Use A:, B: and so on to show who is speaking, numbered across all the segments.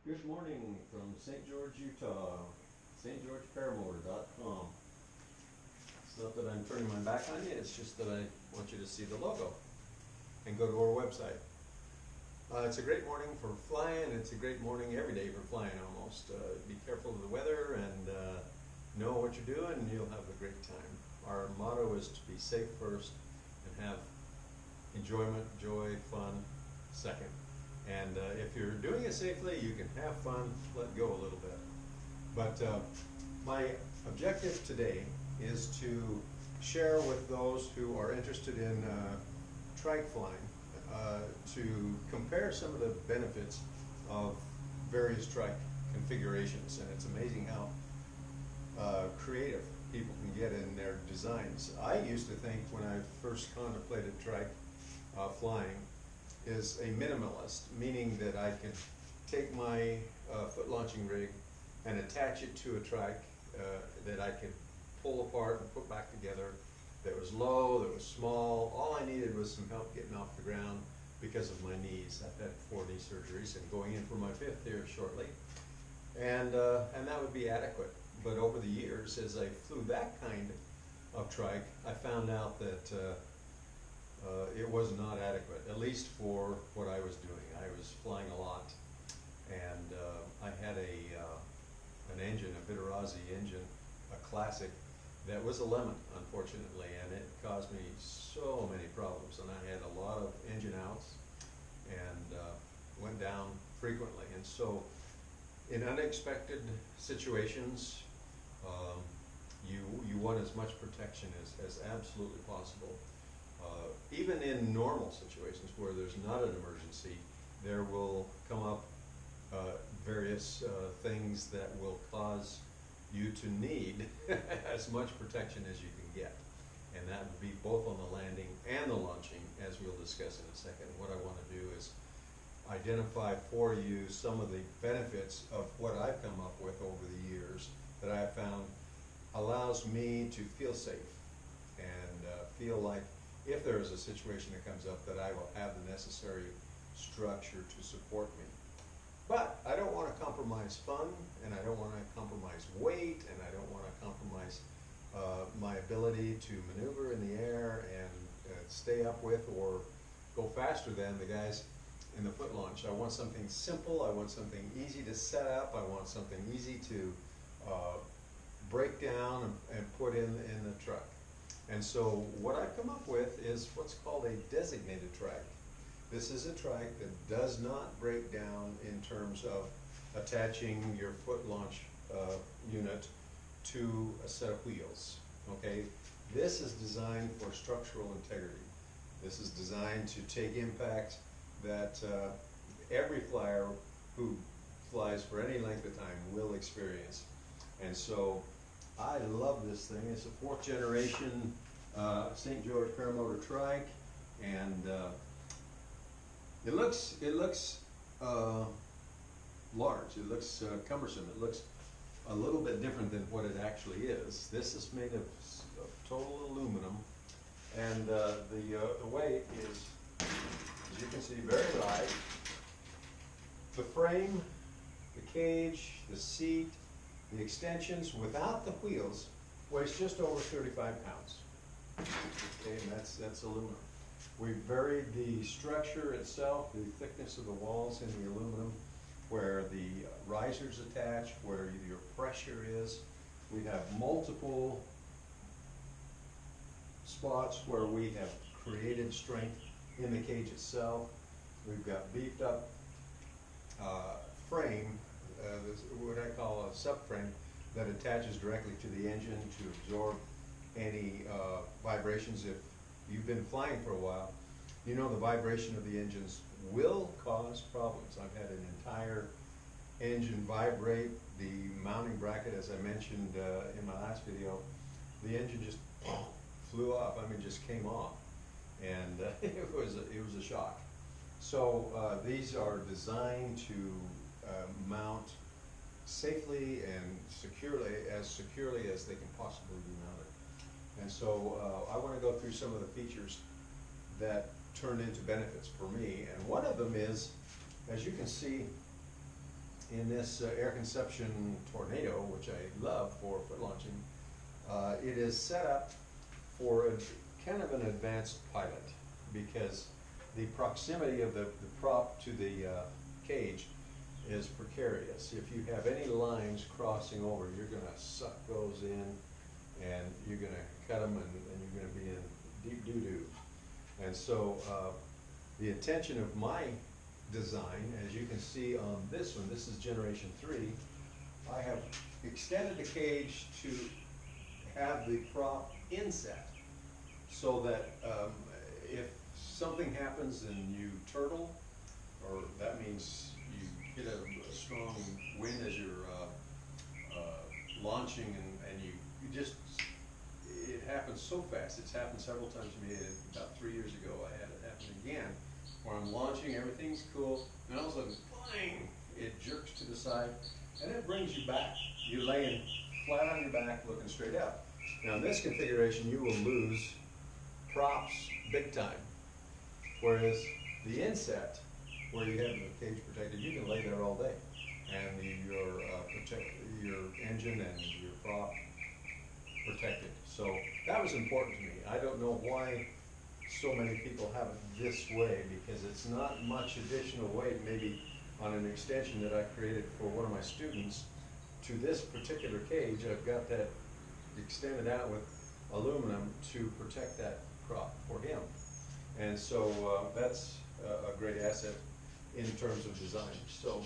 A: Good morning from St. George, Utah, stgeorgeparamotor.com. It's not that I'm turning my back on you, it's just that I want you to see the logo and go to our website. It's a great morning for flying. It's a great morning every day for flying almost. Be careful of the weather and know what you're doing and you'll have a great time. Our motto is to be safe first and have enjoyment, joy, fun second. And if you're doing it safely, you can have fun, let go a little bit. But my objective today is to share with those who are interested in trike flying, to compare some of the benefits of various trike configurations. And it's amazing how creative people can get in their designs. I used to think when I first contemplated trike flying is a minimalist, meaning that I can take my foot launching rig and attach it to a trike that I could pull apart and put back together, that was low, that was small. All I needed was some help getting off the ground because of my knees. I've had 4 knee surgeries and going in for my 5th here shortly. And that would be adequate. But over the years, as I flew that kind of trike, I found out that it was not adequate, at least for what I was doing. I was flying a lot, and I had an engine, a Vittorazzi engine, a classic, that was a lemon, unfortunately, and it caused me so many problems. And I had a lot of engine outs and went down frequently. And so in unexpected situations, you want as much protection as absolutely possible. Even in normal situations where there's not an emergency, there will come up various things that will cause you to need as much protection as you can get. And that would be both on the landing and the launching, as we'll discuss in a second. What I want to do is identify for you some of the benefits of what I've come up with over the years that I've found allows me to feel safe and feel like if there is a situation that comes up that I will have the necessary structure to support me. But I don't want to compromise fun, and I don't want to compromise weight, and I don't want to compromise my ability to maneuver in the air and stay up with or go faster than the guys in the foot launch. I want something simple, I want something easy to set up, I want something easy to break down and put in the truck. And so what I've come up with is what's called a designated trike. This is a trike that does not break down in terms of attaching your foot launch unit to a set of wheels. Okay, this is designed for structural integrity. This is designed to take impact that every flyer who flies for any length of time will experience. And so I love this thing. It's a 4th generation St. George paramotor trike, and it looks large. It looks cumbersome. It looks a little bit different than what it actually is. This is made of total aluminum, and the weight is, as you can see, very light. The frame, the cage, the seat, the extensions without the wheels weighs just over 35 pounds. Okay, and that's aluminum. We varied the structure itself, the thickness of the walls in the aluminum, where the risers attach, where your pressure is. We have multiple spots where we have created strength in the cage itself. We've got beefed up frame, what I call a subframe, that attaches directly to the engine to absorb any vibrations. If you've been flying for a while, you know the vibration of the engines will cause problems. I've had an entire engine vibrate. The mounting bracket, as I mentioned in my last video, the engine just flew off. I mean, just came off, and it was a shock. So these are designed to mount safely and securely as they can possibly be mounted. And so I want to go through some of the features that turn into benefits for me. And one of them is, as you can see in this air conception tornado, which I love for foot launching, it is set up for a kind of an advanced pilot, because the proximity of the prop to the cage is precarious. If you have any lines crossing over, you're going to suck those in, and you're going to cut them, and you're going to be in deep doo-doo. And so the intention of my design, as you can see on this one, this is generation 3, I have extended the cage to have the prop inset, so that if something happens and you turtle, or that means you get a strong wind as you're launching, and you just, it happens so fast. It's happened several times to me. About 3 years ago I had it happen again, where I'm launching, everything's cool, and all of a sudden, bang, it jerks to the side, and it brings you back. You're laying flat on your back, looking straight up. Now in this configuration, you will lose props big time, whereas the inset, where you have the cage protected, you can lay there all day, and your engine and your prop protected. So that was important to me. I don't know why so many people have it this way, because it's not much additional weight, maybe on an extension that I created for one of my students. To this particular cage, I've got that extended out with aluminum to protect that prop for him. And so that's a great asset in terms of design. So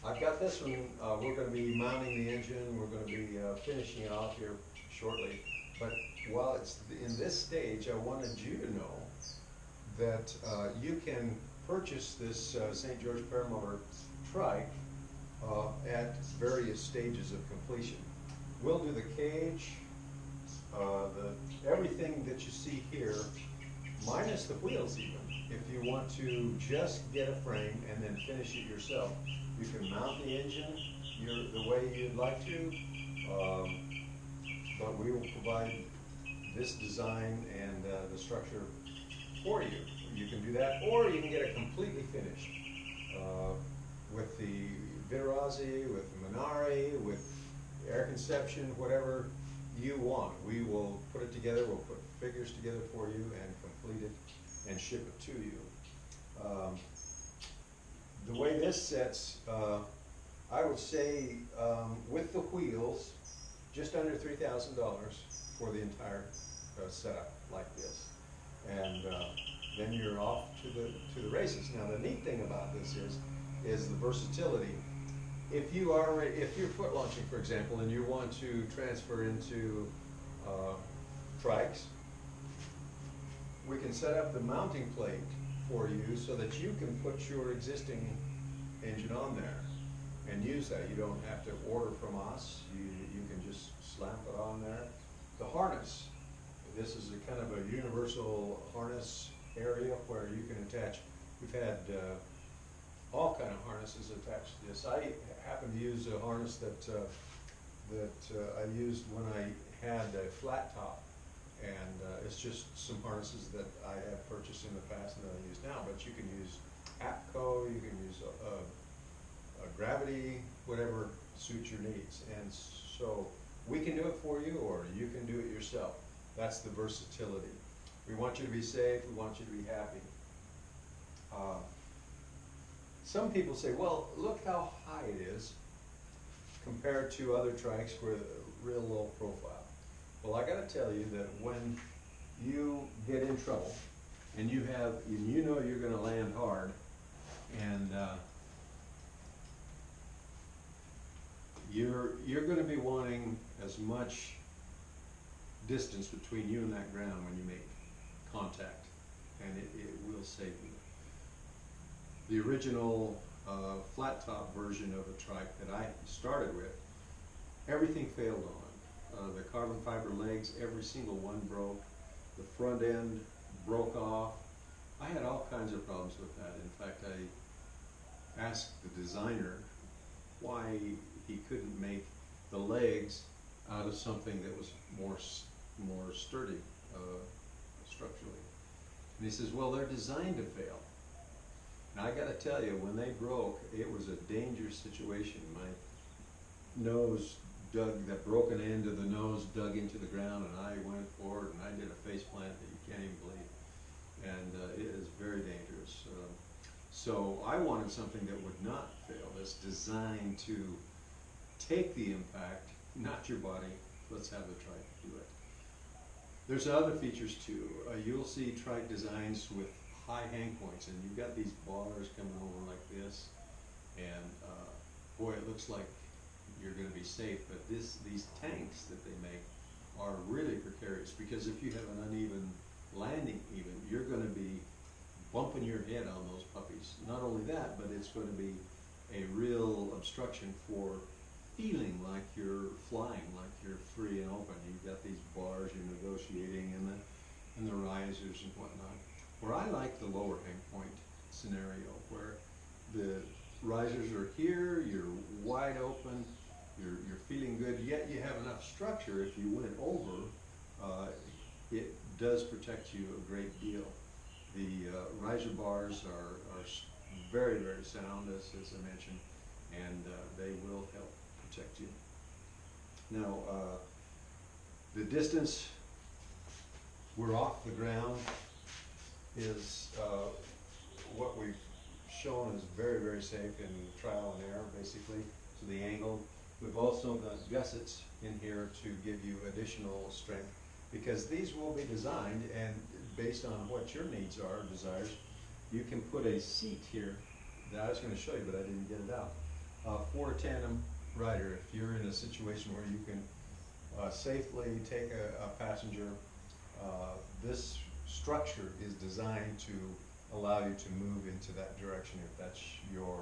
A: I've got this one. We're going to be mounting the engine. We're going to be finishing it off here shortly. But while it's in this stage, I wanted you to know that you can purchase this St. George Paramotor trike at various stages of completion. We'll do the cage, everything that you see here, minus the wheels even. If you want to just get a frame and then finish it yourself, you can mount the engine the way you'd like to, but we will provide this design and the structure for you. You can do that, or you can get it completely finished with the Vitarazi, with Minari, with air conception, whatever you want. We will put it together, we'll put figures together for you and complete it and ship it to you. The way this sets, I would say with the wheels, just under $3,000 for the entire setup like this. And then you're off to the races. Now the neat thing about this is the versatility. If you're foot launching, for example, and you want to transfer into trikes, we can set up the mounting plate for you so that you can put your existing engine on there and use that. You don't have to order from us. You can just slap it on there. The harness, this is a kind of a universal harness area where you can attach. We've had all kind of harnesses attached to this. I happen to use a harness that I used when I had a flat top, and it's just some harnesses that I have purchased in the past and that I use now. But you can use APCO, you can use a gravity, whatever suits your needs. And so we can do it for you, or you can do it yourself. That's the versatility. We want you to be safe. We want you to be happy. Some people say, well, look how high it is compared to other trikes with a real low profile. Well, I got to tell you that when you get in trouble and you know you're going to land hard, and you're going to be wanting as much distance between you and that ground when you make contact, and it will save you. The original flat top version of a trike that I started with, everything failed on. The carbon fiber legs, every single one broke. The front end broke off. I had all kinds of problems with that. In fact, I asked the designer why he couldn't make the legs out of something that was more sturdy structurally. And he says, well, they're designed to fail. And I gotta tell you, when they broke, it was a dangerous situation. My nose dug, that broken end of the nose dug into the ground, and I went forward and I did a face plant that you can't even believe. And it is very dangerous. So I wanted something that would not fail, that's designed to take the impact, not your body. Let's have the trike do it. There's other features too. You'll see trike designs with high hang points, and you've got these bars coming over like this, and boy, it looks like you're going to be safe, but these tanks that they make are really precarious, because if you have an uneven landing even, you're going to be bumping your head on those puppies. Not only that, but it's going to be a real obstruction for feeling like you're flying, like you're free and open. You've got these bars you're negotiating, and the risers and whatnot. Where I like the lower hang point scenario, where the risers are here, you're wide open, you're feeling good, yet you have enough structure. If you went over, it does protect you a great deal. The riser bars are very, very sound, as I mentioned, and they will help protect you. Now, the distance we're off the ground is what we've shown is very, very safe in trial and error, basically. So the angle. We've also got gussets in here to give you additional strength, because these will be designed, and based on what your needs are, desires, you can put a seat here that I was going to show you, but I didn't get it out, for a tandem rider. If you're in a situation where you can safely take a passenger, this structure is designed to allow you to move into that direction if that's your